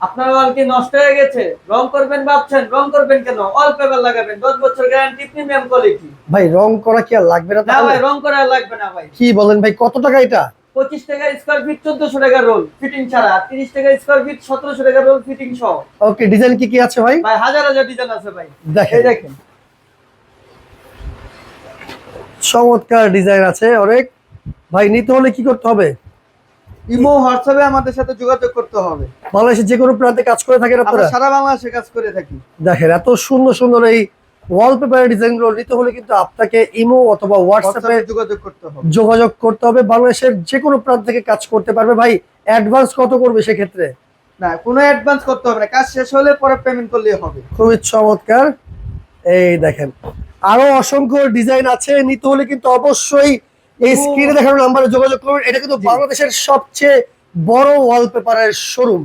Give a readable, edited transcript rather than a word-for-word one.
আপনার ওয়াল কি নষ্ট হয়ে গেছে? রং করবেন ভাবছেন, রং করবেন কেন? ওয়ালপেপার লাগাবেন, 10 বছর গ্যারান্টি, প্রিমিয়াম কোয়ালিটি। ভাই রং করা কি আর লাগবে না না তাহলে? ভাই, রং করা লাগবে না ভাই। কি বলেন ভাই, কত টাকা এটা? 25 টাকা স্কয়ার ফিট, 1400 টাকা রোল ফিটিং ছাড়া, 30 টাকা স্কয়ার ফিট, 1700 টাকা রোল ফিটিং সহ। ওকে, ডিজাইন কি কি আছে ভাই? ভাই হাজার হাজার ডিজাইন আছে ভাই। দেখেন। এই দেখেন, চমৎকার ডিজাইন আছে অনেক। ভাই নিতে হলে কি করতে হবে? ইমো হোয়াটসঅ্যাপে আমাদের সাথে যোগাযোগ করতে হবে। বাংলাদেশের যে কোনো প্রান্তে কাজ করে থাকেন আমরা আপনারা? সারা বাংলাদেশে কাজ করে থাকি। দেখেন এত সুন্দর সুন্দর এই ওয়ালপেপারের ডিজাইনগুলো নিতে হলে কিন্তু আপনাকে ইমো অথবা হোয়াটসঅ্যাপে হোয়াটসঅ্যাপে যোগাযোগ করতে হবে। যোগাযোগ করতে হবে। বাংলাদেশের যে কোনো প্রান্ত থেকে কাজ করতে পারবে। ভাই অ্যাডভান্স কত করবে সেক্ষেত্রে? না, কোনো অ্যাডভান্স করতে হবে না, কাজ শেষ হলে পরে পেমেন্ট করলেই হবে। খুবই চমৎকার। এই দেখেন আরো অসংখ্য ডিজাইন আছে, নিতে হলে কিন্তু অবশ্যই এই স্ক্রিনে দেখানো নাম্বারে যোগাযোগ করুন। এটা কিন্তু জি। বাংলাদেশের সবচেয়ে বড় ওয়ালপেপারের শোরুম।